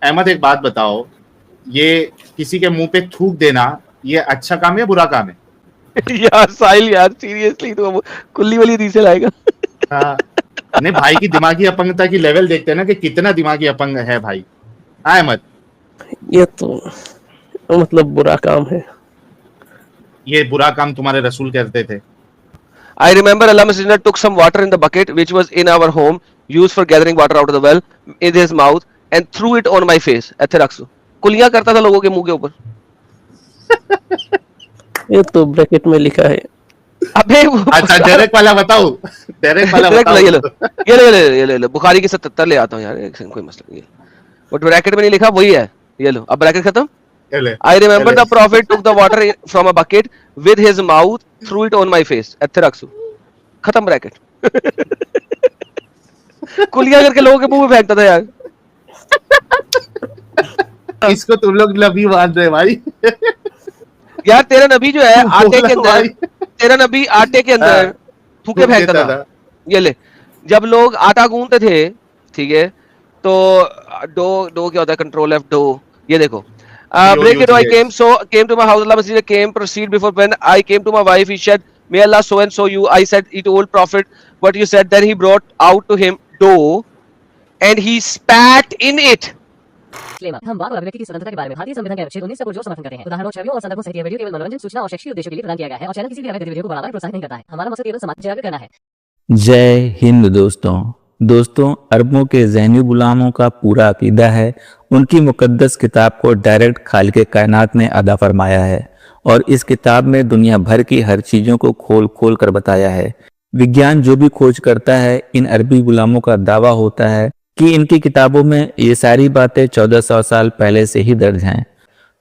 अहमद एक बात बताओ, ये किसी के मुंह पे थूक देना ये अच्छा काम है या बुरा काम है? यार साहिल यार सीरियसली तो वो कुल्ली वाली रीसे लाएगा। हाँ, नहीं भाई की दिमागी अपंगता की लेवल देखते हैं ना कि कितना दिमागी अपंग है भाई। हाँ अहमद, ये तो मतलब बुरा काम है। ये बुरा काम तुम्हारे रसूल करते थे। I remember Allah Messenger took some water in the bucket which was in our home used for gathering water out of the well in his mouth and threw it on my face. ऐसे रख सो कुलियां करता था लोगों के मुंह के ऊपर। ये तो ब्रैकेट में लिखा है। अबे वो अच्छा डायरेक्ट वाला बताओ, डायरेक्ट वाला डायरेक्ट बताओ। ये लो ये ले बुखारी की 77 ले आता हूँ यार, एक सेकंड, कोई मसला नहीं है। वो ब्रैकेट में नहीं लिखा वही है, ये लो अब ब्रैकेट खत्म। I remember the prophet took the water from a bucket with his mouth, threw it on my face. ऐसे रख सो खत्म ब्रैकेट। कुलियां करके लोगों के मुंह में फेंकता था यार। इसको तुम लोग नबी मान रहे भाई। यार तेरा नबी जो है आटे के अंदर, तेरा नबी आटे के अंदर थूके फेंकता था। ये ले, जब लोग आटा गूंथते थे, ठीक है, तो डो क्या होता है, कंट्रोल एफ डो, ये देखो, break it. I came to my house. Allah Masjid came, proceed before when I came to my wife. He said, "May Allah so and so you." I said, "It old prophet, what you said." Then he brought out to him dough, and he spat in it. हम वाक और अभिव्यक्ति की स्वतंत्रता के बारे में भारतीय संविधान के अनुच्छेद 19 को जोर समर्थन करते हैं। उदाहरणों, छवियों और संदर्भों सहित यह वीडियो केवल मनोरंजन, सूचना और शैक्षिक उद्देश्यों के लिए प्रदान किया गया है और चैनल किसी भी अवैध गतिविधियों को बढ़ावा या प्रोत्साहित नहीं करता है। हमारा मकसद केवल समाज जागरूक करना है। जय हिंद दोस्तों, अरबों के ज़हनी गुलामों का पूरा अकीदा है उनकी मुकद्दस किताब को डायरेक्ट खालिक कायनात ने अदा फरमाया है और इस किताब में दुनिया भर की हर चीज़ों को खोल खोल कर बताया है। विज्ञान जो भी खोज करता है, इन अरबी गुलामों का दावा होता है कि इनकी किताबों में ये सारी बातें 1400 साल पहले से ही दर्ज हैं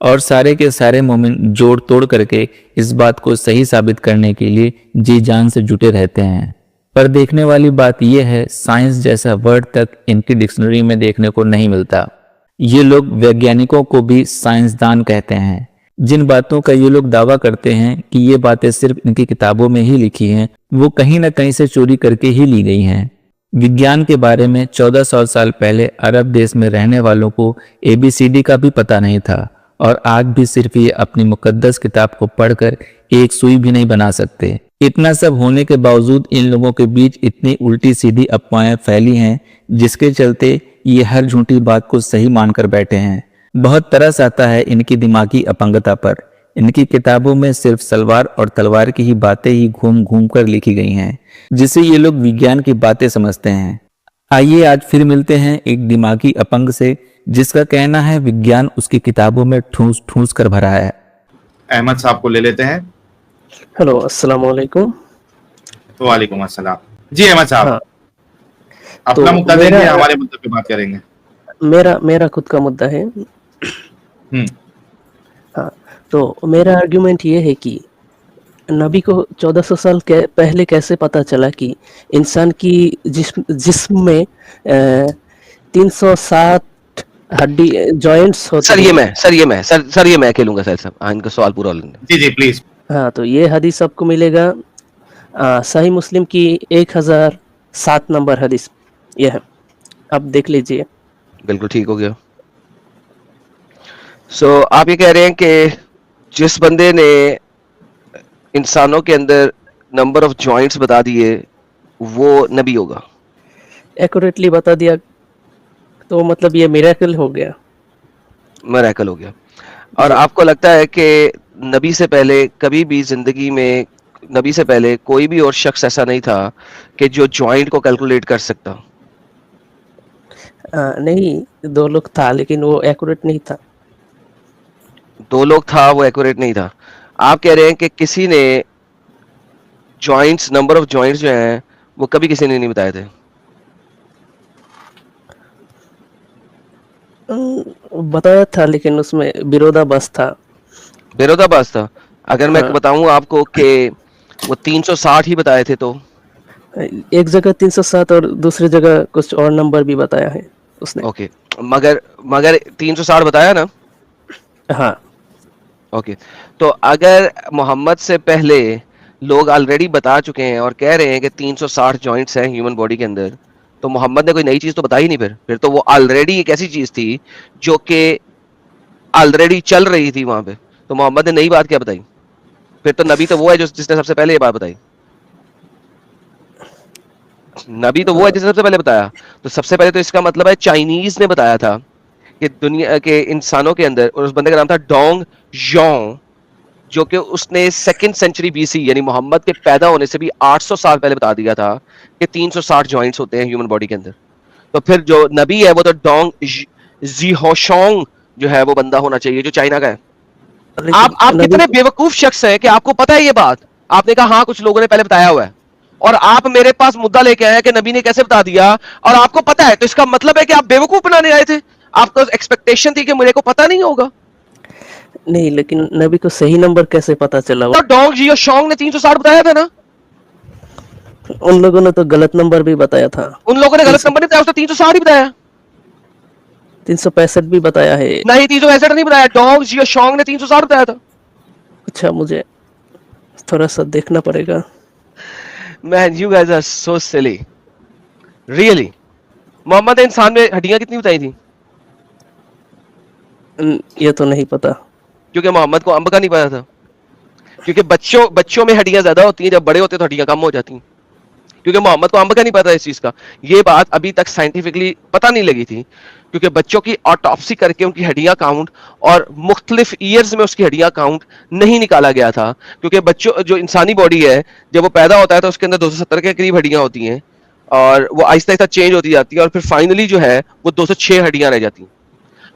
और सारे के सारे मोमिन जोड़ तोड़ करके इस बात को सही साबित करने के लिए जी जान से जुटे रहते हैं। पर देखने वाली बात यह है, साइंस जैसा वर्ड तक इनकी डिक्शनरी में देखने को नहीं मिलता। ये लोग वैज्ञानिकों को भी साइंसदान कहते हैं। जिन बातों का ये लोग दावा करते हैं कि ये बातें सिर्फ इनकी किताबों में ही लिखी हैं, वो कहीं ना कहीं से चोरी करके ही ली गई हैं। विज्ञान के बारे में 1400 साल पहले अरब देश में रहने वालों को ABCD का भी पता नहीं था और आज भी सिर्फ ये अपनी मुकद्दस किताब को पढ़कर एक सुई भी नहीं बना सकते। इतना सब होने के बावजूद इन लोगों के बीच इतनी उल्टी सीधी अफवाहें फैली हैं जिसके चलते ये हर झूठी बात को सही मानकर बैठे हैं। बहुत तरस आता है इनकी दिमागी अपंगता पर। इनकी किताबों में सिर्फ सलवार और तलवार की ही बातें ही घूम घूम कर लिखी गई हैं, जिसे ये लोग विज्ञान की बातें समझते हैं। आइए आज फिर मिलते हैं एक दिमागी अपंग से जिसका कहना है विज्ञान उसकी किताबों में ठूस ठूस कर भरा है। अहमद साहब को ले लेते हैं। हेलो, अस्सलाम वालेकुम। वालेकुम अस्सलाम। जी अहमद साहब, हाँ, अपना तो मुद्दा देंगे, हमारे मुद्दे पे बात करेंगे। मेरा खुद का मुद्दा है। हाँ, तो मेरा आर्ग्यूमेंट ये है कि नबी को 1400 साल पहले कैसे पता चला कि इंसान की जिस्म में 307 हड्डी जॉइंट्स होते हैं। सर ये मैं अकेलूंगा सर साहब, इनका सवाल पूरा हो लेंगे। जी प्लीज। हाँ, तो ये हदीस आपको मिलेगा सही मुस्लिम की 1007 नंबर हदीस, ये है, आप देख लीजिए। बिल्कुल ठीक हो गया। सो आप ये कह रहे हैं कि जिस बंदे ने इंसानों के अंदर नंबर ऑफ जॉइंट्स बता दिए वो नबी होगा? एक्यूरेटली बता दिया तो मतलब ये मिरेकल हो गया। मिरेकल हो गया। और आपको लगता है कि नबी से पहले कभी भी जिंदगी में, नबी से पहले कोई भी और शख्स ऐसा नहीं था कि जो जॉइंट को कैलकुलेट कर सकता? नहीं, 2 लोग था लेकिन वो एक्यूरेट नहीं था। 2 लोग था, वो एक्यूरेट नहीं था। आप कह रहे हैं कि किसी ने जॉइंट्स, नंबर ऑफ जॉइंट्स जो हैं वो कभी किसी ने नहीं बताए थे? बताया था लेकिन उसमें विरोधाभास था। विरोधाभास था। अगर मैं बताऊं आपको कि वो 360 ही बताए थे, तो एक जगह 307 और दूसरी जगह कुछ और नंबर भी बताया है उसने। ओके, मगर 360 बताया ना? हाँ। ओके, तो अगर मोहम्मद से पहले लोग ऑलरेडी बता चुके हैं और कह रहे हैं कि 360 जॉइंट्स हैं ह्यूमन बॉडी के अंदर, तो मोहम्मद ने कोई नई चीज तो बताई नहीं, फिर तो वो ऑलरेडी एक ऐसी चीज थी जो कि ऑलरेडी चल रही थी वहां पे, तो मोहम्मद ने नई बात क्या बताई? फिर तो नबी तो वो है जो जिसने सबसे पहले ये बात बताई, नबी तो वो है जिसने सबसे पहले बताया। तो सबसे पहले तो इसका मतलब है चाइनीज ने बताया था कि दुनिया के इंसानों के अंदर, और उस बंदे का नाम था डोंग जोंग, जो कि उसने 2nd सेंचुरी बीसी यानी मोहम्मद के पैदा होने से भी 800 साल पहले बता दिया था कि 360 जॉइंट्स होते हैं ह्यूमन बॉडी के अंदर। तो फिर जो नबी है वो तो डोंग जीहोशोंग जो है वो बंदा होना चाहिए जो चाइना का है। आप नबी कितने बेवकूफ शख्स हैं कि आपको पता है ये बात, आपने कहा हाँ कुछ लोगों ने पहले बताया हुआ है, और आप मेरे पास मुद्दा लेके आए कि नबी ने कैसे बता दिया और आपको पता है, तो इसका मतलब है कि आप बेवकूफ बनाने आए थे, आपको एक्सपेक्टेशन थी कि मेरे को पता नहीं होगा। नहीं, लेकिन नबी को सही नंबर कैसे पता चला? तो डोंग जीहोशोंग ने 360 बताया था ना, उन लोगों ने तो गलत नंबर भी बताया था। उन लोगों ने गलत नंबर नहीं बताया, उसने 360 ही बताया। 365 भी बताया है। नहीं 365 नहीं बताया, डोंग जीहोशोंग ने 360 बताया था। अच्छा, मुझे थोड़ा सा देखना पड़ेगा। Man you guys are so silly really. Mohammad ने इंसान में हड्डियां कितनी बताई थी? ये तो नहीं पता। क्योंकि मोहम्मद को अंब का नहीं पता था, क्योंकि बच्चों में हड्डियां ज्यादा होती हैं, जब बड़े होते हैं तो हड्डियां कम हो जाती हैं, क्योंकि मोहम्मद को अंब का नहीं पता इस चीज का। ये बात अभी तक साइंटिफिकली पता नहीं लगी थी, क्योंकि बच्चों की ऑटोप्सी करके उनकी हड्डियां काउंट और मुख्तलिफ ईयर्स में उसकी हड्डियां काउंट नहीं निकाला गया था, क्योंकि बच्चों जो इंसानी बॉडी है जब वो पैदा होता है तो उसके अंदर 270 के करीब हड्डियां होती हैं, और वो आहिस्ता आहिस्ता चेंज होती जाती है, और फिर फाइनली जो है वो 206 हड्डियां रह जाती हैं।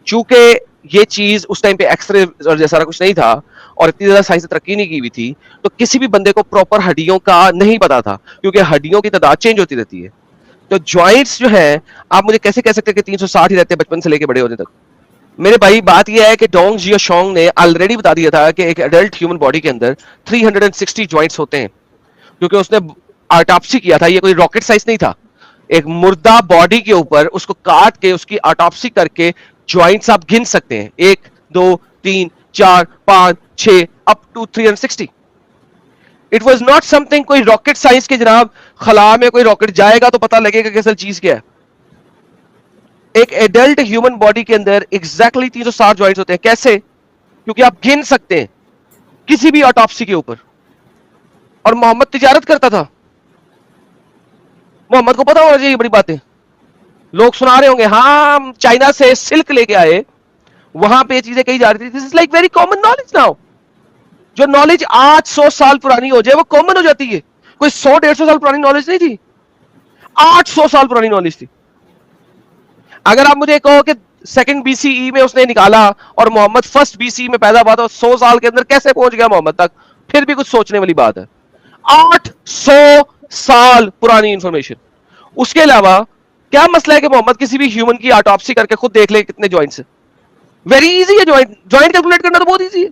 चूंकि ये चीज उस टाइम पे एक्सरे और जैसा कुछ नहीं था और इतनी ज्यादा साइंस तरक्की नहीं की हुई थी, तो किसी भी बंदे को प्रॉपर हड्डियों का नहीं पता था, क्योंकि हड्डियों की तादाद चेंज होती रहती है। तो जॉइंट्स जो है, आप मुझे कैसे कह सकते हैं कि 360 ही रहते हैं बचपन से लेकर बड़े होने तक? मेरे भाई बात यह है कि डोंग जीहोशोंग ने ऑलरेडी बता दिया था कि एक एडल्ट ह्यूमन बॉडी के अंदर 360 जॉइंट्स होते हैं, क्योंकि उसने ऑटोप्सी किया था। ये कोई रॉकेट साइंस नहीं था, एक मुर्दा बॉडी के ऊपर उसको काट के उसकी ऑटोप्सी करके जॉइंट्स आप गिन सकते हैं, 1 2 3 4 5 6 up to 360। It was not something कोई रॉकेट साइंस के जनाब खला में कोई रॉकेट जाएगा तो पता लगेगा कि असल चीज क्या है। एक एडल्ट ह्यूमन बॉडी के अंदर एग्जैक्टली 360 जॉइंट्स होते हैं। कैसे? क्योंकि आप गिन सकते हैं किसी भी ऑटोप्सी के ऊपर। और मोहम्मद तिजारत करता था, मोहम्मद को पता होना चाहिए बड़ी बातें। लोग सुना रहे होंगे हाँ हम चाइना से सिल्क लेके आए, वहां पे चीजें कही जा रही थी। This is like very common knowledge now. जो नॉलेज 800 साल पुरानी हो जाए वो कॉमन हो जाती है। कोई 100-150 साल पुरानी नॉलेज नहीं थी, 800 साल पुरानी नॉलेज थी। अगर आप मुझे कहो कि 2nd BCE में उसने निकाला और मोहम्मद 1st BCE में पैदा हुआ, तो 100 साल के अंदर कैसे पहुंच गया मोहम्मद तक, फिर भी कुछ सोचने वाली बात है। 800 साल पुरानी इंफॉर्मेशन। उसके अलावा क्या मसला है कि मोहम्मद किसी भी ह्यूमन की ऑटोप्सी करके खुद देख ले कितने जॉइंट्स है? वेरी इजी है, जॉइंट कैलकुलेट करना तो बहुत इजी है।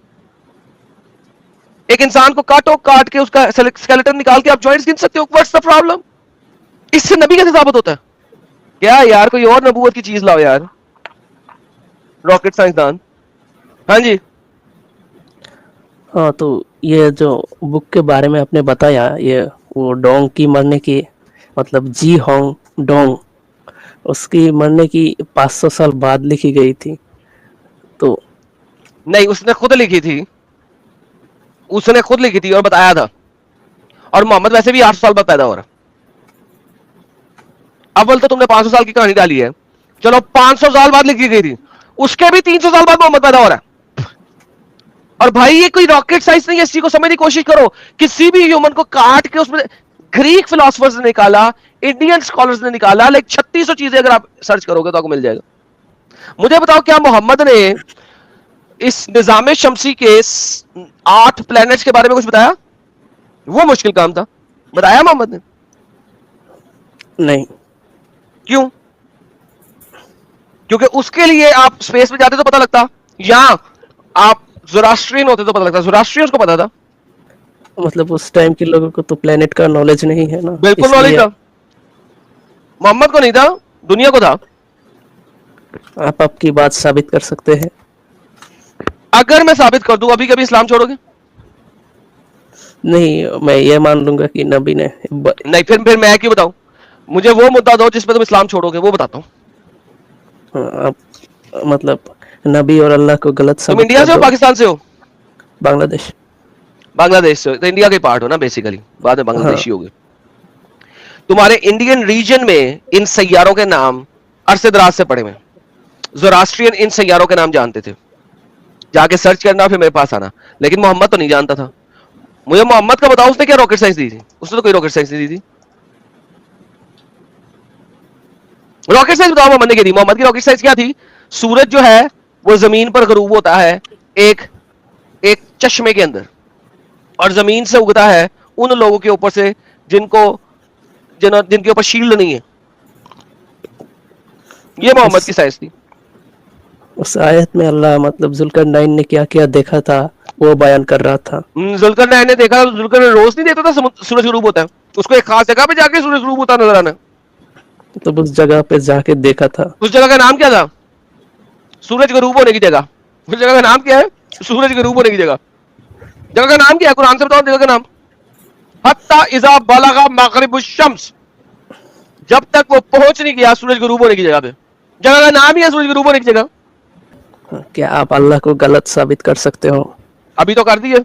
एक इंसान को काट के उसका स्केलेटन निकाल के आप जॉइंट्स गिन सकते हो। What's the problem? इससे नबी कैसे साबित होता है? क्या यार, कोई और नबूवत की चीज लाओ यार, रॉकेट साइंसदान। हाँ जी। हाँ, तो ये जो बुक के बारे में आपने बताया, ये वो डोंग की मरने की, मतलब जी होंग डोंग, उसकी मरने की 500 साल बाद लिखी गई थी। तो नहीं, उसने खुद लिखी थी, उसने खुद लिखी थी और बताया था। और मोहम्मद वैसे भी 800 साल बाद पैदा हो रहा। अव्वल तो तुमने 500 साल की कहानी डाली है, चलो 500 साल बाद लिखी गई थी, उसके भी 300 साल बाद मोहम्मद पैदा हो रहा है। और भाई ये कोई रॉकेट साइंस नहीं है, इसी को समझने की कोशिश करो। किसी भी ह्यूमन को काट के उसमें ग्रीक फिलोसफर्स ने निकाला, इंडियन स्कॉलर्स ने निकाला, लाइक 3600 चीजें अगर आप सर्च करोगे तो आपको मिल जाएगा। मुझे बताओ, क्या मोहम्मद ने इस निजाम शमसी के 8 प्लैनेट्स के बारे में कुछ बताया? वो मुश्किल काम था, बताया मोहम्मद ने? नहीं। क्यों? क्योंकि उसके लिए आप स्पेस में जाते तो पता लगता, या आप ज़ोरास्ट्रियन होते तो पता लगता। ज़ोरास्ट्रियंस को पता था, मतलब उस टाइम के लोगों को तो प्लेनेट का नॉलेज नहीं है ना, बिल्कुल नॉलेज था। मोहम्मद को नहीं था, दुनिया को था। आप आपकी बात साबित कर सकते हैं। अगर मैं साबित कर दूं, अभी कभी इस्लाम छोड़ोगे? नहीं, मैं ये मान लूंगा कि नबी ने नहीं, फिर मैं क्यों बताऊं? मुझे वो मुद्दा दो जिसपे तुम इस्लाम छोड़ोगे, वो बताता हूँ। आप मतलब नबी और अल्लाह को गलत तुम साबित इंडिया कर से हो दो। पाकिस्तान से हो? बांग्लादेश। बांग्लादेश से हो, तो इंडिया के पार्ट हो ना बेसिकली, बाद में हाँ। बांग्लादेशी हो गए। तुम्हारे इंडियन रीजन में इन सैयारों के नाम अरसे दराज से पड़े हुए। ज़ोरास्ट्रियन इन सैयारों के नाम जानते थे, जाके सर्च करना फिर मेरे पास आना। लेकिन मोहम्मद तो नहीं जानता था। मुझे मोहम्मद का बताओ, उसने क्या रॉकेट साइंस दी थी? उसने तो कोई रॉकेट साइंस नहीं दी थी। रॉकेट साइंस बताओ मोहम्मद ने क्या दी? मोहम्मद की रॉकेट साइंस क्या थी? सूरज जो है वो जमीन पर गरूब होता है एक एक चश्मे के अंदर, और जमीन से उगता है उन लोगों के ऊपर से जिनके ऊपर शील्ड नहीं है। ये मोहम्मद की साइंस थी। उस आयत में अल्लाह मतलब जुल्करनैन ने क्या क्या देखा था वो बयान कर रहा था। जुल्करनैन ने देखा, जुल्करनैन रोज नहीं देखता था सूरज गरूब होता है, उसको एक खास जगह पे जाके सूरज गरूब होता नजर आना। तो उस जगह पे जाके देखा था। उस जगह का नाम क्या था? सूरज गरूब होने की जगह। उस जगह का नाम क्या है? सूरज गरूब होने की जगह। जगह का नाम क्या है? कुरान से बताओ जगह का नाम। हत्ता इज़ा बलगा मगरिबुश शम्स, जब तक वो पहुंच नहीं गया सूरज गरूब होने की जगह पे। जगह का नाम ही है सूरज गरूब होने की जगह। क्या आप अल्लाह को गलत साबित कर सकते हो? अभी तो कर दी है।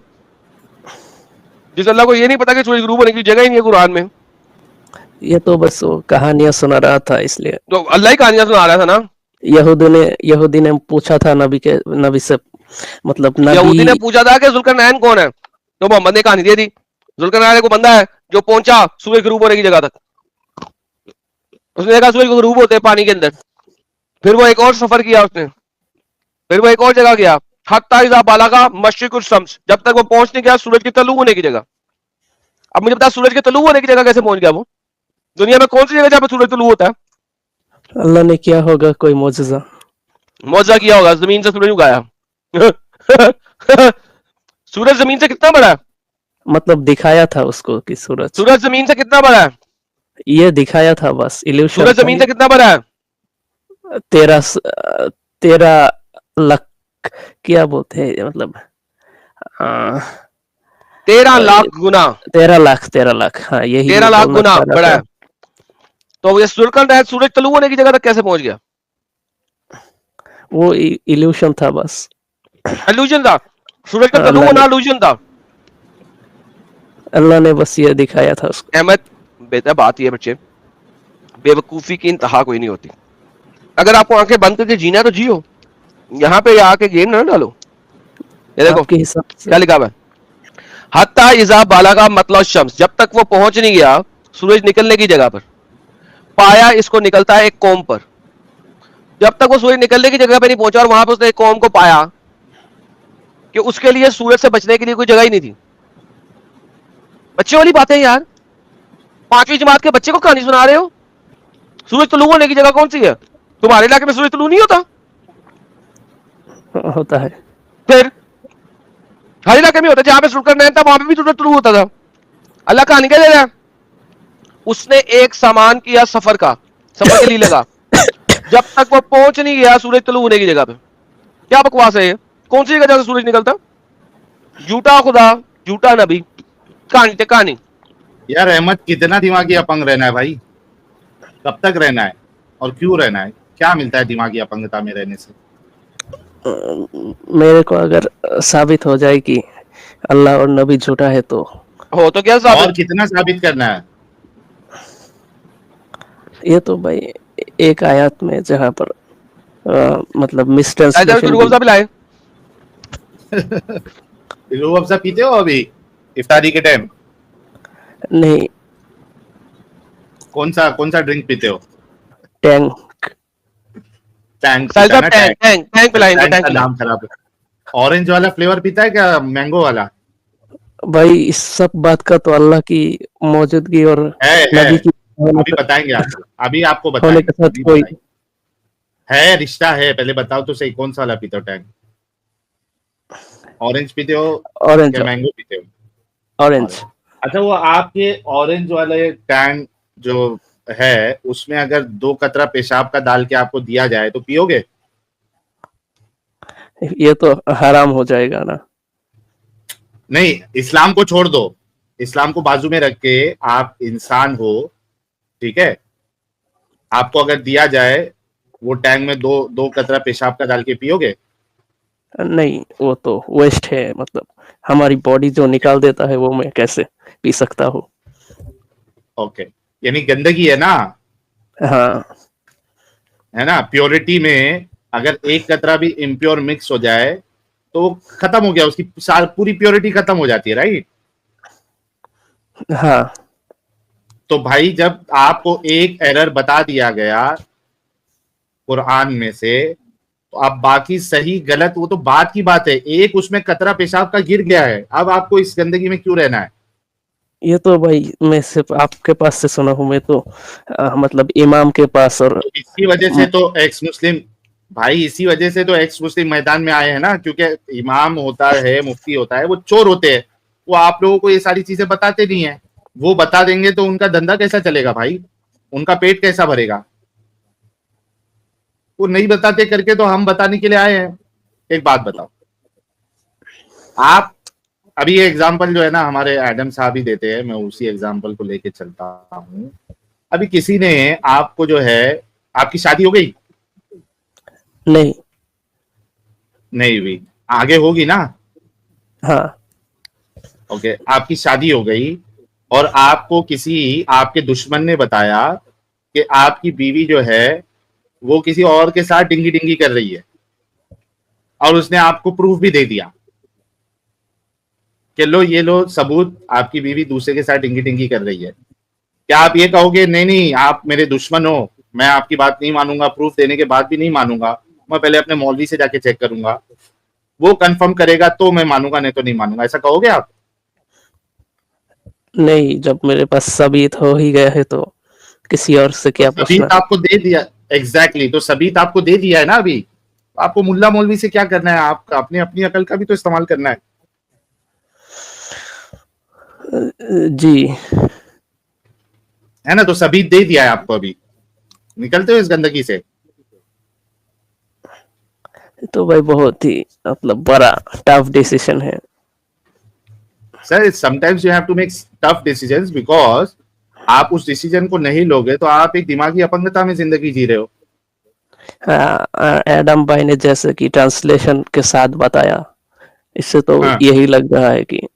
जिस अल्लाह को ये नहीं पता कि सूरज गरूब होने की जगह ही नहीं है कुरान में, ये तो बस वो कहानियां सुना रहा था इसलिए। तो अल्लाह ही कहानियां सुना रहा था ना। यहूदी ने पूछा था नबी से, मतलब यहूदी ने नबी। पूछा था कि जुल्करनैन कौन है, तो मोहम्मद ने कहानी दे दी। जुल्करनैन को बंदा है जो पहुंचा सूरज गरूब होने की जगह तक। उसने देखा सूरज गरूब होते हैं पानी के अंदर। फिर वो एक और सफर किया उसने, फिर वो एक और जगह गया, हत्ता इज़ा बलगा मशरिकुश शम्स, जब तक वो पहुंच नहीं गया सूरज के तलू होने की जगह। अब मुझे बता, सूरज के तलू होने की जगह कैसे पहुंच गया वो? दुनिया में कौन सी जगह जहां पे सूरज तलू होता है? अल्लाह ने किया होगा कोई मौजज़ा। मौजा किया होगा, जमीन से सूरज उगाया। सूरज जमीन से कितना बड़ा है? मतलब दिखाया था उसको कि सूरज सूरज जमीन से कितना बड़ा है? ये दिखाया था, बस इल्यूशन सूरज था जमीन ये। से कितना बड़ा है? 13 लाख क्या बोलते हैं मतलब 13 लाख गुना। 13 लाख हाँ यही 13 मैं लाख बोलना गुना चाह रहा बड़ा था। है। तो ये जुल्करनैन सूरज तलू होने की जगह तक कैसे पहुंच गया? वो इल्यूशन था बस। इल्यूजन था। सूरज का तलू होना इल्यूजन था। अल्लाह ने बस ये दिखाया था उसको। अहमद, बेटा बात ये बच्चे, बेवकूफी की इंतहा कोई नहीं होती। अगर आपको आंखें बंद करके जीना है तो जियो, यहाँ पे आके गेम ना डालो। ये देखो आपके हिसाब से क्या लिखा हुआ है, हत्ता इज़ा बलगा मतलब शम्स, जब तक वो पहुंच नहीं गया सूरज निकलने की जगह पर। पाया इसको निकलता है एक कौम पर। जब तक वो सूरज निकलने की जगह पे नहीं पहुंचा और वहां पर उसने एक कौम को पाया कि उसके लिए सूरज से बचने के लिए कोई जगह ही नहीं थी। बच्चे वाली बातें यार, 5वीं जमात के बच्चे को कहानी सुना रहे हो। सूरज तलू होने की जगह कौन सी है? तुम्हारे इलाके में सूरज तलू नहीं होता? होता है। फिर हर इलाके में होता है, जहां पे जुल्करनैन था वहां पे भी सूरज तलू होता था। अल्लाह कहानी क्या दे रहा है? उसने एक सामान किया सफर के लिए लगा, जब तक वो पहुंच नहीं गया सूरज तलू होने की जगह पे। क्या बकवास है ये? कौन सी जगह जहां से सूरज निकलता? झूठा खुदा, झूठा नबी, कहानी ते कहानी। यार अहमद, कितना दिमागी अपंग रहना है भाई? कब तक रहना है और क्यों रहना है? क्या मिलता है दिमागी अपंगता में रहने से? मेरे को अगर साबित हो जाए कि अल्लाह और नबी झूठा है तो हो तो क्या और साबित? कितना साबित करना है? ये तो भाई एक आयत में जहाँ पर मतलब रूह मिसट्रांसलेशन अफ़ज़ा पिलाए। रूह अफ़ज़ा पीते हो अभी इफ्तारी के टाइम? नहीं, कौन सा ड्रिंक पीते हो? टैंग। टैंक साहिल पीता है साहब ना? टैंक पिलाएंगे, टैंक टैंक का पिलाएं। नाम खराब है। ऑरेंज वाला फ्लेवर पीता है क्या मैंगो वाला? भाई इस सब बात का तो अल्लाह की मौजूदगी और है नबी की अभी बताएंगे आपको, अभी आपको होने के बताएंगे, साथ अभी कोई बताएंगे। है रिश्ता है, पहले बताओ तो सही, कौन सा वाला पीते हो टैंक? ऑरेंज पीते हो ऑरेंज। या मैंगो पीते हो? ऑरेंज। अच्छा, वो आपके ऑरेंज वाले टैंक जो है उसमें अगर 2 कतरा पेशाब का डाल के आपको दिया जाए तो पियोगे? ये तो हराम हो जाएगा ना। नहीं, इस्लाम को छोड़ दो, इस्लाम को बाजू में रख के आप इंसान हो, ठीक है, आपको अगर दिया जाए वो टैंक में दो कतरा पेशाब का डाल के पियोगे? नहीं, वो तो वेस्ट है, मतलब हमारी बॉडी जो निकाल देता है वो मैं कैसे पी सकता हूँ। ओके, यानी गंदगी है ना, हाँ है ना। प्योरिटी में अगर एक कतरा भी इम्प्योर मिक्स हो जाए तो वो खत्म हो गया, उसकी पूरी प्योरिटी खत्म हो जाती है, राइट। हाँ तो भाई जब आपको एक एरर बता दिया गया कुरान में से, तो अब बाकी सही गलत वो तो बात की बात है। एक उसमें कतरा पेशाब का गिर गया है, अब आपको इस गंदगी में क्यों रहना है? ये तो भाई मैं सिर्फ आपके पास से सुना हूँ, मैं तो मतलब इमाम के पास और तो इसी वजह से तो एक्स मुस्लिम भाई, इसी वजह से तो एक्स मुस्लिम मैदान में आए हैं ना, क्योंकि इमाम होता है, मुफ्ती होता है, वो चोर होते हैं। वो आप लोगों को ये सारी चीजें बताते नहीं है। वो बता देंगे तो उनका धंधा कैसा चलेगा भाई, उनका पेट कैसा भरेगा? वो नहीं बताते करके तो हम बताने के लिए आए हैं। एक बात बताओ, आप अभी ये एग्जाम्पल जो है ना हमारे एडम साहब ही देते हैं, मैं उसी एग्जाम्पल को लेके चलता हूँ। अभी किसी ने आपको जो है, आपकी शादी हो गई? नहीं। नहीं हुई, आगे होगी ना? हाँ ओके, आपकी शादी हो गई और आपको किसी आपके दुश्मन ने बताया कि आपकी बीवी जो है वो किसी और के साथ डिंगी डिंगी कर रही है, और उसने आपको प्रूफ भी दे दिया कि लो ये लो सबूत, आपकी बीवी दूसरे के साथ डिंगी डिंगी कर रही है। क्या आप ये कहोगे नहीं नहीं आप मेरे दुश्मन हो, मैं आपकी बात नहीं मानूंगा, प्रूफ देने के बाद भी नहीं मानूंगा, मैं पहले अपने मौलवी से जाके चेक करूंगा, वो कंफर्म करेगा तो मैं मानूंगा, नहीं तो नहीं मानूंगा, ऐसा कहोगे आप? नहीं, जब मेरे पास सबूत हो ही गया है तो किसी और से क्या तो पूछना। सबीत आपको दे दिया, एग्जैक्टली, तो सबीत आपको दे दिया है ना अभी, आपको मुल्ला मौलवी से क्या करना है? आप अपनी अपनी अकल का भी तो इस्तेमाल करना है। जी है ना, तो सबीत दे दिया है आपको, अभी निकलते हो इस गंदगी से। तो भाई बहुत ही मतलब बड़ा टफ डिसीजन है। Sir sometimes you have to make tough decisions, because आप उस डिसीजन को नहीं लोगे तो आप एक दिमागी अपंगता में जिंदगी जी रहे हो। एडम भाई ने जैसे कि ट्रांसलेशन के साथ बताया, इससे तो हाँ। यही लग रहा है कि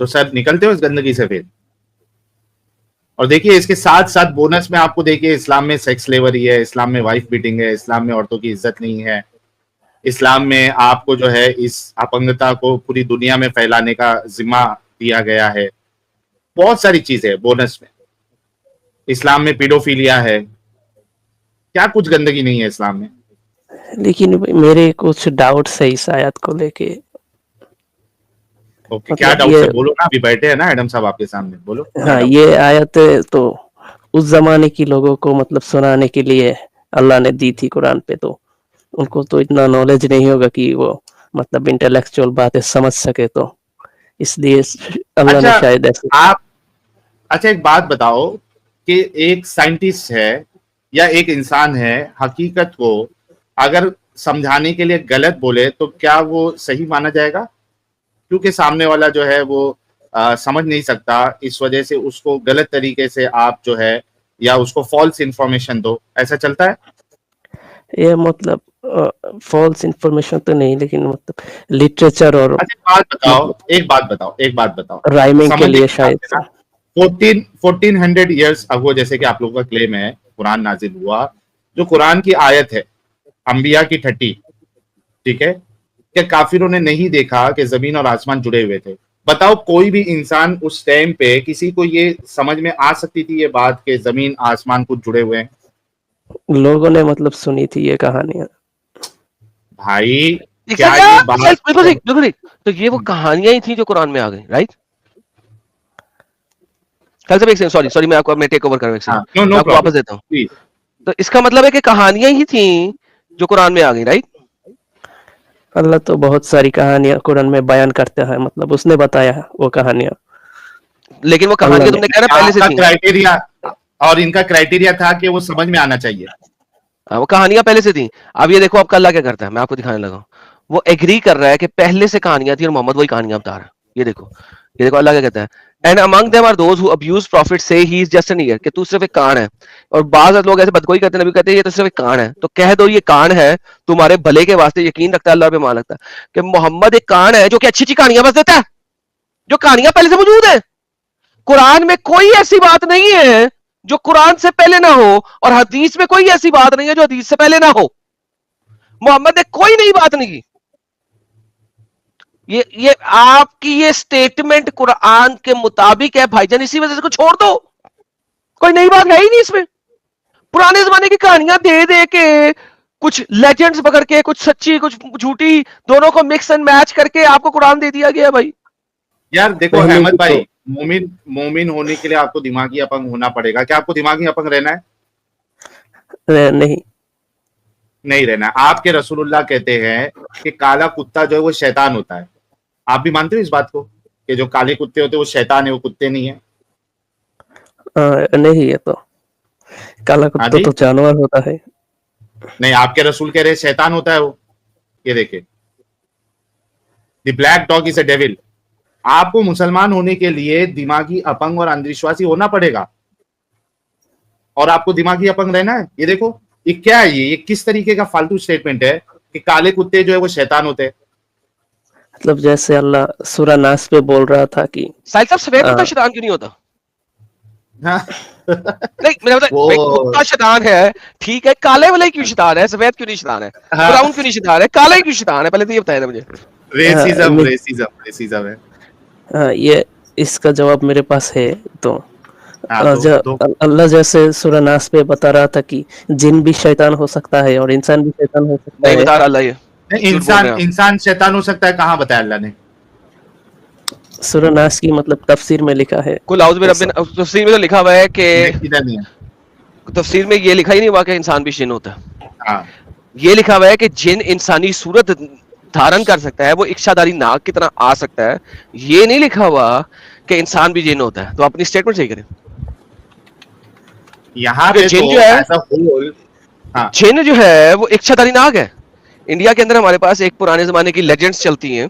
तो सर निकलते हो इस गंदगी से फिर। और देखिए इसके साथ साथ बोनस में आपको देखिए, इस्लाम में सेक्स स्लेवरी है, इस्लाम में वाइफ बीटिंग है, इस्लाम में औरतों की इज्जत नहीं है, इस्लाम में आपको जो है इस अपंगता को पूरी दुनिया में फैलाने का जिम्मा दिया गया है। बहुत सारी चीजें है बोनस में। इस्लाम में पीडोफिलिया है, क्या कुछ गंदगी नहीं है इस्लाम में। लेकिन मेरे कुछ डाउट्स है इस आयत को लेके। ओके, क्या मतलब डाउट ये है? बोलो ना, अभी बैठे हैं ना एडम साहब आपके सामने, बोलो क्या हाँ, डाउट? ये आयत तो उस जमाने की लोगों को मतलब सुनाने के लिए अल्लाह ने दी थी कुरान पे, तो उनको तो इतना नॉलेज नहीं होगा कि वो मतलब इंटेलेक्चुअल बातें समझ सके, तो इसलिए अल्लाह ने अच्छा शायद ऐसे। आप, अच्छा एक बात बताओ कि एक साइंटिस्ट है या एक इंसान है, हकीकत को अगर समझाने के लिए गलत बोले तो क्या वो सही माना जाएगा? क्योंकि सामने वाला जो है वो समझ नहीं सकता, इस वजह से उसको गलत तरीके से आप जो है या उसको फॉल्स इंफॉर्मेशन दो, ऐसा चलता है? ये मतलब फॉल्स इंफॉर्मेशन तो नहीं, लेकिन मतलब लिटरेचर और अच्छा बात बताओ, मतलब एक बात बताओ, एक बात बताओ, राइमिंग के समझने लिए की शायद बात है ना। 1400 ईयर्स अगो, जैसे कि आप लोगों का क्लेम है, कुरान नाजिल हुआ, जो कुरान की आयत है अंबिया की 30, ठीक है, क्या काफिरों ने नहीं देखा कि जमीन और आसमान जुड़े हुए थे? बताओ कोई भी इंसान उस टाइम पे किसी को ये समझ में आ सकती थी ये बात कि जमीन आसमान कुछ जुड़े हुए हैं? लोगों ने मतलब सुनी थी ये कहानियां। भाई क्या Exactly, ये हाँ, बात, yes, बिल्कुल ठीक, बिल्कुल ठीक। तो ये वो कहानियां ही थी जो कुरान में आ गई, राइट? कल से एक सेकंड, सॉरी सॉरी, मैं टेक ओवर कर रहा हूं, एक हाँ, सेकंड, नो मैं नो आपको वापस प्रॉब्लम, देता हूँ। प्लीज। तो इसका मतलब है कि कहानियां ही थी जो कुरान में आ गई, राइट? अल्लाह तो बहुत सारी कहानियां कुरान में बयान करता है, मतलब उसने बताया है वो कहानियां। लेकिन वो अल्लाह कहानियां ने तुमने कहा ना पहले से आपका थी। क्राइटेरिया, और इनका क्राइटेरिया था कि वो समझ में आना चाहिए। हाँ, वो कहानियां पहले से थी। अब ये देखो आपका अल्लाह क्या करता है, मैं आपको दिखाने लगा हूं। वो एग्री कर रहा है कि पहले से कहानियां थी और मोहम्मद वही कहानियां बता रहा है। ये देखो अल्लाह क्या कहता है, and among them are those who abuse prophet से he is just an ear, कि तू सिर्फ एक कान है। और बाज़ लोग ऐसे बदगोई करते हैं, नबी कहते हैं ये तो सिर्फ एक कान है, तो कह दो ये कान है तुम्हारे भले के वास्ते, यकीन रखता है अल्लाह पे, मान लगता है कि मोहम्मद एक कान है जो कि अच्छी अच्छी कहानियां बस देता है, जो कहानियां पहले से मौजूद है। कुरान में कोई ऐसी बात नहीं है जो कुरान से पहले ना हो, और हदीस में कोई ऐसी बात नहीं है जो हदीस से पहले ना हो। मोहम्मद ने कोई नई बात नहीं की। ये आपकी ये स्टेटमेंट कुरान के मुताबिक है भाईजान, इसी वजह से को छोड़ दो, कोई नई बात है ही नहीं इसमें। पुराने जमाने की कहानियां दे दे के, कुछ लेजेंड्स पकड़ के, कुछ सच्ची कुछ झूठी, दोनों को मिक्स एंड मैच करके आपको कुरान दे दिया गया भाई। यार देखो अहमद भाई, मोमिन होने के लिए आपको दिमागी अपंग होना पड़ेगा। क्या आपको दिमागी अपंग रहना है? नहीं रहना। आपके रसूलुल्लाह कहते हैं कि काला कुत्ता जो है वो शैतान होता है। आप भी मानते हो इस बात को कि जो काले कुत्ते होते हैं वो शैतान है, वो कुत्ते नहीं है? नहीं, ये तो काला कुत्ता तो जानवर होता है। नहीं, आपके रसूल कह रहे हैं शैतान होता है वो। ये देखिए, the black dog is a devil. आपको मुसलमान होने के लिए दिमागी अपंग और अंधविश्वासी होना पड़ेगा, और आपको दिमागी अपंग रहना है। ये देखो, ये क्या है, ये किस तरीके का फालतू स्टेटमेंट है कि काले कुत्ते जो है वो शैतान होते हैं। मतलब जैसे अल्लाह सूरह नास पे बोल रहा था कि साहिल साहब सफेद कुत्ता शैतान क्यों नहीं होता? हाँ। नहीं मेरा मतलब कुत्ता शैतान है, ठीक है, काले वाले क्यों शैतान है, सफेद क्यों नहीं शैतान है, ब्राउन क्यों नहीं शैतान है, काला क्यों शैतान है? पहले तो ये बताया मुझे। रेसिज्म है। ये इसका जवाब मेरे पास है। तो अल्लाह जैसे सूरह नास पे बता रहा था कि जिन भी शैतान हो सकता है और इंसान भी शैतान हो सकता है। नहीं बता रहा अल्लाह ये। इंसान शैतान हो सकता है, कहाँ बताया अल्लाह ने? सूरह नास की मतलब तफसीर में लिखा है। कुल औज़ बि रब्बिन, तफसीर में तो लिखा हुआ है कि तफसीर में ये लिखा ही नहीं हुआ कि इंसान भी जिन होता है। हाँ। ये लिखा हुआ है कि जिन इंसानी सूरत धारण कर सकता है, वो इच्छाधारी नाग की तरह आ सकता है। ये नहीं लिखा हुआ कि इंसान भी जिन होता है। तो अपनी स्टेटमेंट सही करें। यहाँ पे जिन तो जो है, हाँ। जिन जो है वो इच्छाधारी नाग है। इंडिया के अंदर हमारे पास एक पुराने जमाने की लेजेंड्स चलती हैं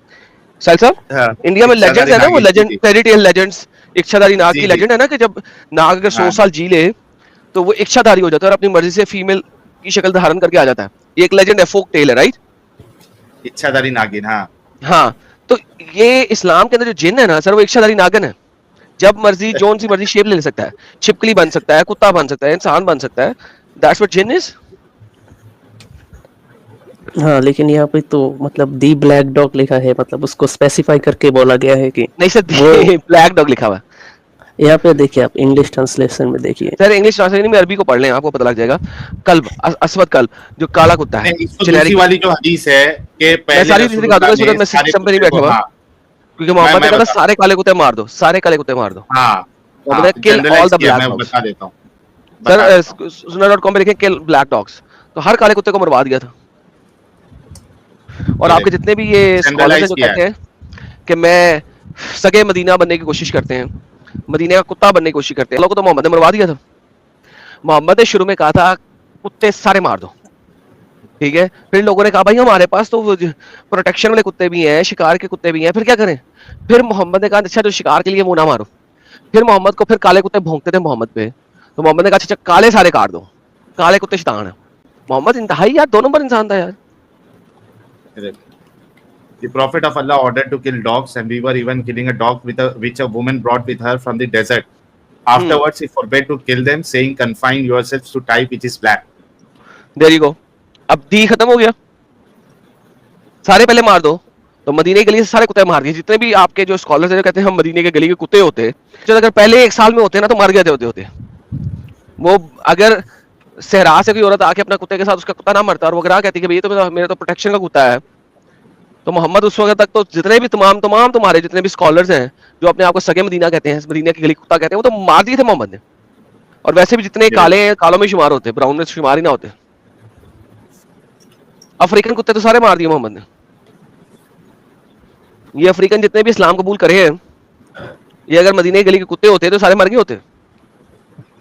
साहिल साहब। हाँ, इंडिया में लेजेंड्स है ना, वो लेजेंड फेरी टेल लेजेंड्स, इच्छाधारी नाग की लेजेंड है ना, कि जब नाग अगर 100 साल जी ले तो वो इच्छाधारी हो जाता है और अपनी मर्जी से फीमेल की शक्ल धारण करके आ जाता है। ये एक लेजेंड है, फोक टेल है, राइट? इच्छाधारी नागिन। हाँ, तो ये इस्लाम के अंदर जो जिन है ना सर, वो इच्छाधारी नागिन है। जब मर्जी जोन सी मर्जी शेप ले सकता है, छिपकली बन सकता है, कुत्ता बन सकता है, इंसान बन सकता है। That's what jinn is. हाँ, लेकिन यहाँ पे तो मतलब दी ब्लैक डॉग लिखा है, मतलब उसको स्पेसिफाई करके बोला गया है कि नहीं सर, ब्लैक डॉग लिखा हुआ है यहाँ पे। देखिए आप इंग्लिश ट्रांसलेशन में देखिए सर, इंग्लिश ट्रांसलेशन में अरबी को पढ़ लें, आपको पता लग जाएगा। कल्ब, अस्वद कल्ब, जो काला कुत्ता है। दूसरी वाली जो हदीस है कि पहले सारी चीजें दिखा दूंगा, सूरत में सिस्टम पे नहीं बैठा हुआ, क्योंकि मोहम्मद ने कहा सारे काले कुत्ते मार दो, सारे काले कुत्ते मार दो। हाँ, kill all the black dogs. बता देता हूँ सर, सुन्ना.com पे लिखें किल ब्लैक डॉग्स, तो हर काले कुत्ते को मरवा दिया था। और आपके जितने भी ये स्कॉलर्स हैं जो कहते हैं कि मैं सगे मदीना बनने की कोशिश करते हैं, मदीने का कुत्ता बनने की कोशिश करते हैं, लोगों को तो मोहम्मद ने मरवा दिया था। मोहम्मद ने शुरू में कहा था कुत्ते सारे मार दो, ठीक है। फिर लोगों ने कहा भाई हमारे पास तो प्रोटेक्शन वाले कुत्ते भी हैं, शिकार के कुत्ते भी हैं, फिर क्या करें? फिर मोहम्मद ने कहा अच्छा तो शिकार के लिए मुंह ना मारो। फिर मोहम्मद को फिर काले कुत्ते भौंकते थे मोहम्मद पे, तो मोहम्मद ने कहा अच्छा काले सारे काट दो, काले कुत्ते शैतान है। मोहम्मद इंतहाई यार 2 नंबर इंसान था यार। The Prophet of Allah ordered to kill dogs, and we were even killing a dog which a woman brought with her from the desert. Afterwards, he forbade to kill them, saying, "Confine yourselves to type which is black." There you go. अब दी खत्म हो गया, सारे पहले मार दो। तो मदीने की गली से सारे कुत्ते मार दिए। जितने भी आपके जो स्कॉलर्स हैं जो कहते हैं हम मदीने के गली के कुत्ते होते, जो अगर पहले 1 साल में होते ना तो मर गए होते। वो अगर सहरा से कोई औरत आके अपना कुत्ते के साथ उसका कुत्ता ना मरता और वो अगर कहती कि भैया तो मेरा तो प्रोटेक्शन का कुत्ता है, तो मोहम्मद उस वक्त तक तो जितने भी तमाम तुम्हारे जितने भी स्कॉलर्स हैं जो अपने आप को सगे मदीना कहते हैं, मदीना की गली कुत्ता कहते हैं, वो तो मार दिए थे मोहम्मद ने। और वैसे भी जितने काले हैं कालों में शुमार होते, ब्राउन में शुमार ही ना होते। अफ्रीकन कुत्ते तो सारे मार दिए मोहम्मद ने। ये अफ्रीकन जितने भी इस्लाम कबूल करे हैं, ये अगर मदीने की गली के कुत्ते होते तो सारे मर गए होते।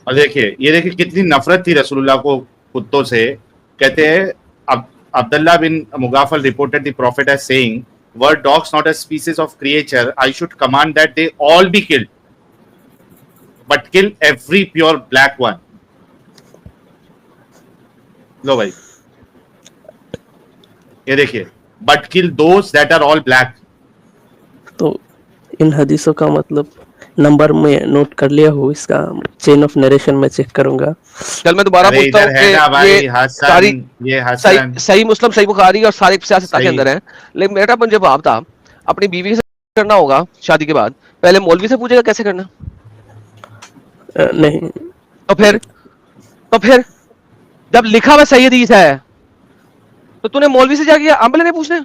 और देखिए, ये देखिए कितनी नफरत थी रसूलुल्लाह को कुत्तों से। कहते हैं Abdullah bin Mughaffal reported the prophet as saying were dogs not a species of creature, I should command that they all be killed, but kill every pure black one. लो भाई, ये देखिए, but kill those that are all black. तो इन हदीसों का मतलब number में note कर लिया हो, इसका चेन ऑफ नरेशन में चेक करूंगा। चल मैं दोबारा अरे पूछता इधर हूँ है ना कि भाई ये हसन, सारी ये सही हसन सही मुस्लिम, सही बुखारी और सारे सियासत के सही। अंदर है। लेकिन मेरा मुझे जवाब था, अपनी बीवी से करना होगा शादी के बाद, पहले मौलवी से पूछेगा कैसे करना, नहीं तो फिर जब लिखा हुआ सही हदीस है तो तूने मौलवी से जाके आंबले नहीं पूछने?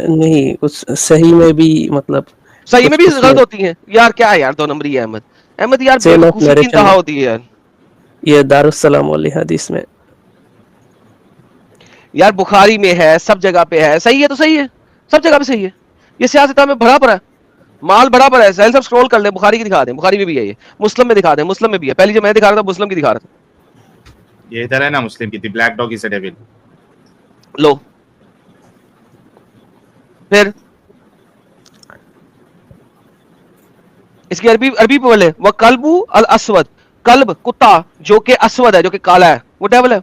नहीं, कुछ सही में भी मतलब सही में भी कुछ गलत उसमें होती है यार, क्या है यार 2 नंबरी है अहमद। अहमद यार चेन ऑफ बेवकूफी की नरेशन इंतहा में, होती है यार। ये दारुस्सलाम वाली हदीस में यार बुखारी में है, सब जगह पे है, सही है तो सही है, सब जगह पे सही है। ये सियासत में भरा पड़ा है, माल भरा पड़ा है। साहिल सब स्क्रॉल कर ले, बुखारी की दिखा दें, बुखारी में भी है ये, मुस्लिम में दिखा दें, मुस्लिम में भी है। पहली जो मैं दिखा रहा था मुस्लिम की दिखा रहा था, ये इधर है ना मुस्लिम की, the black dog is a devil. लो फिर इसकी अरबी अरबी बोले वह कल्बू अल असवद, कल्ब कुत्ता जो कि असवद है, जो कि काला है, वो डेविल है।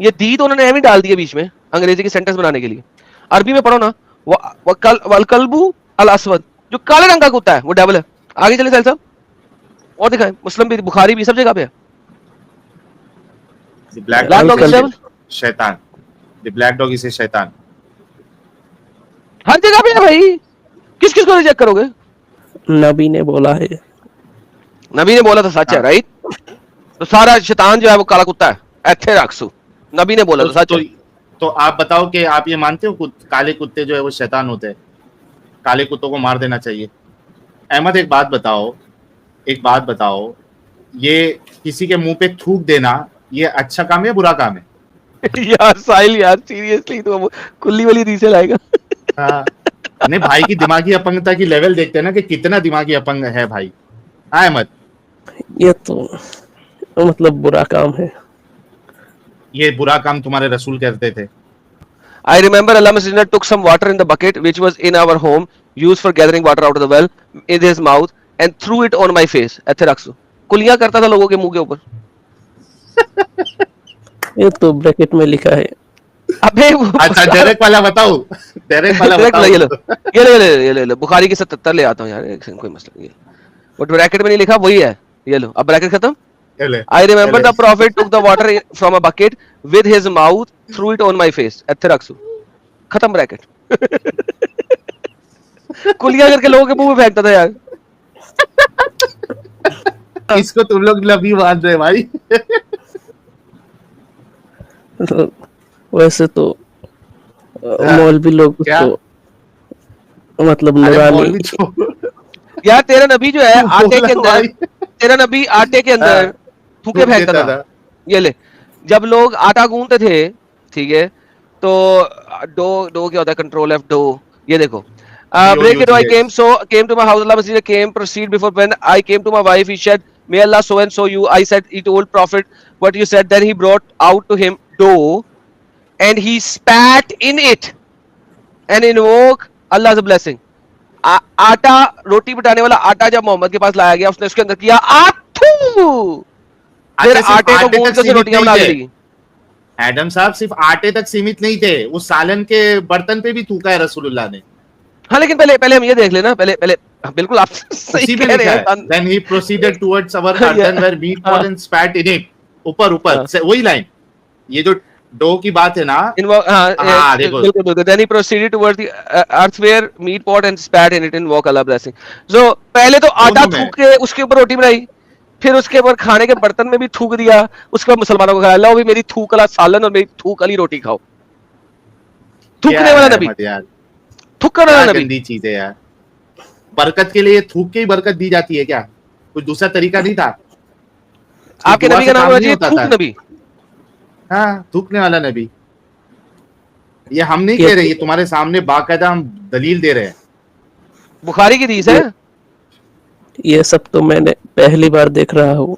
ये दी तो उन्होंने एम ही डाल दिया बीच में अंग्रेजी की सेंटेंस बनाने के लिए। अरबी में पढ़ो ना, वह कल्बू अल असवद, जो काले रंग का कुत्ता है वो डेविल है। आगे चले साहब और दिखाएं, मुस्लिम भी, बुखारी भी, सब जगह पे है। The black black dog dog is is शैतान, द ब्लैक डॉग इज शैतान। हर जगह पे है भाई, किस किस को रिजेक्ट करोगे? नबी ने बोला है। नबी ने बोला तो सच है, राइट? तो सारा शैतान जो है वो काला कुत्ता है, ऐथे रखसू, नबी ने बोला तो सच है। तो आप बताओ कि आप ये मानते हो काले कुत्ते जो है वो शैतान होते हैं, काले कुत्तों को मार देना चाहिए? अहमद एक बात बताओ, ये किसी के मुंह पे थूक देना ये अच्छा काम है या बुरा काम है? यार साहिल यार सीरियसली तो वो कुल्ली वाली रीसे लाएगा। हाँ, नहीं भाई की दिमागी अपंगता की लेवल देखते हैं ना कि कितना दिमागी अपंग है भाई। हाँ अहमद, ये तो मतलब बुरा काम है। ये बुरा काम तुम्हारे रसूल करते थे। I remember Allah Messenger took some water in the bucket which was in our home, used for gathering water out of the well, in his mouth and threw it on my face. ऐथे रखसू, कुलियां करता था लोगों के मुंह के ऊपर। ये तो bracket में लिखा है। अबे वो अच्छा डायरेक्ट वाला बताओ, डायरेक्ट वाला Direct बताओ। ये लो बुखारी की 77 ले आता हूँ यार, एक सेकंड, कोई मसला नहीं है। वो ब्रैकेट में नहीं लिखा वही है, ये लो। अब ब्रैकेट खत्म। I remember the prophet took the water from a bucket with his mouth, threw it on my face. ऐथे रखसू, खत्म ब्रैकेट। कुलियां करके लोगों के मुंह में फेंकता था यार। इसको तुम लोग नबी मान रहे भाई। तो वैसे तो मौलवी लोग क्या? तो मतलब अरे नूरानी मौलवी छोड़। यार तेरा नबी जो है आटे के बोला अंदर, भाई। तेरा नबी आटे के अंदर थूके थूक फेंकता देता था। था। ये ले, जब लोग आटा गूंथते थे, ठीक है, तो डो क्या होता है, कंट्रोल एफ डो, ये देखो, break it, I came to my house, Allah Messenger came, proceed before, when I came to my wife, he said, may Allah so and so you, I said, he told prophet what you said, then he brought out to him dough and he spat in it and invoke Allah's blessing. आटा, रोटी बिठाने वाला आटा जब मोहम्मद के पास लाया गया, उसने उसके अंदर किया आथू, फिर आटे को गूंथ के रोटियां बना दी। एडम साहब सिर्फ आटे तक सीमित नहीं थे, उस सालन के बर्तन पे भी थूका है रसूलुल्लाह ने। हाँ लेकिन पहले हम ये देख लेना, पहले बिल्कुल आप सही कह रहे हैं। Then he proceeded towards our earthen where meat was and spat in it. ऊपर वही लाइन, ये जो डो की बात है ना। हाँ देखो, बिल्कुल। Then he proceeded towards the earthware meat pot and spat in it and invoke Allah blessing. So पहले तो आटा थूक के उसके ऊपर रोटी बनाई, फिर उसके ऊपर खाने के बर्तन में भी थूक दिया, उसके बाद मुसलमानों को कहा लो भी मेरी थूक वाला सालन और मेरी थूक वाली रोटी खाओ। थूकने वाला नबी यार, थूकने वाला नबी। गंदी चीज है यार। बरकत के लिए थूक के ही बरकत दी जाती है क्या? कुछ दूसरा तरीका नहीं था? आपके नबी का नाम होना चाहिए थूक नबी। हाँ, थूकने वाला नबी। ये हम नहीं कह रहे, ये तुम्हारे सामने बाकायदा हम दलील दे रहे हैं। बुखारी की हदीस है। ये सब तो मैंने पहली बार देख रहा हूँ।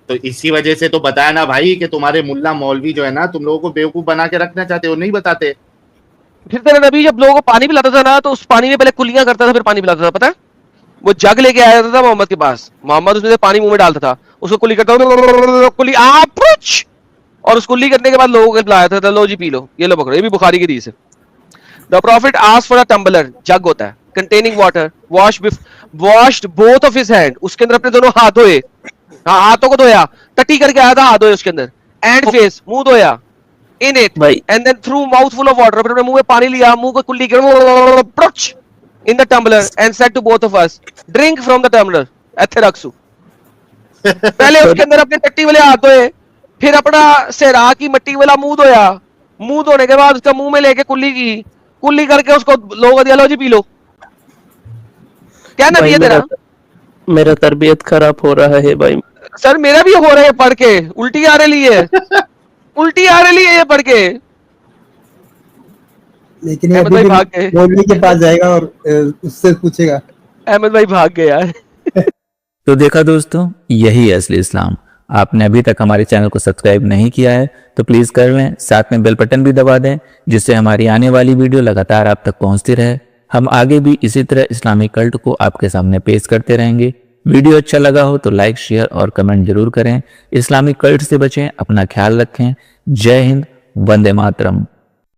तो इसी वजह से तो बताया ना भाई कि तुम्हारे मुल्ला मौलवी जो है ना, तुम लोगों को बेवकूफ बना के रखना चाहते हो, नहीं बताते। फिर तेरा नबी जब लोगों को पानी पिलाता था ना, तो उस पानी में पहले कुल्लियां करता था, फिर पानी पिलाता था, पता है? वो जग लेके आया था मोहम्मद के पास, मोहम्मद उसमें से पानी मुंह में डालता था, उसको कुल्ली करता था, कुल्ली पुछ, और उस कुल्ली करने के बाद लोगों को पिलाया था, लो जी पी लो, ये लो पकड़ो। ये भी बुखारी की हदीस है। The prophet asked for a tumbler, jug होता है, containing water, washed both of his hand, उसके अंदर अपने दोनों हाथ धोए, हाँ हाथों को धोया, टट्टी करके आया था, हाथ धोए उसके अंदर, एंड फेस, मुंह धोया, इन इट, भाई and then through mouth full of water, फिर अपने मुंह में पानी लिया, मुंह को कुल्ली कर in the tumbler and said to both of us, drink from the tumbler, ऐथे रखसू। पहले उसके अंदर अपने टट्टी वाले हाथ धोए, फिर अपना सेहरा की मट्टी वाला मुंह धोया, मुंह धोने के बाद उसका मुंह में लेके कुल्ली की, कुल्ली करके उसको लोगों दिया, लो जी पी लो। क्या नबी भाई है तेरा? मेरा तरबियत खराब हो रहा है भाई। सर मेरा भी हो रहा है पढ़ के, उल्टी आ रही है, उल्टी आ रही है ये पढ़ के। लेकिन ये अहमद अभी भाई भी भाग गए, मौलवी के पास जाएगा और उससे पूछेगा। अहमद भाई भाग गए यार। तो देखा दोस्तों, यही है असली इस्लाम। आपने अभी तक हमारे चैनल को सब्सक्राइब नहीं किया है तो प्लीज़ कर लें, साथ में बेल बटन भी दबा दें, जिससे हमारी आने वाली वीडियो लगातार आप तक पहुंचती रहे। हम आगे भी इसी तरह इस्लामिक कल्ट को आपके सामने पेश करते रहेंगे। वीडियो अच्छा लगा हो तो लाइक, शेयर और कमेंट जरूर करें। इस्लामिक कल्ट से बचें, अपना ख्याल रखें। जय हिंद, वंदे मातरम।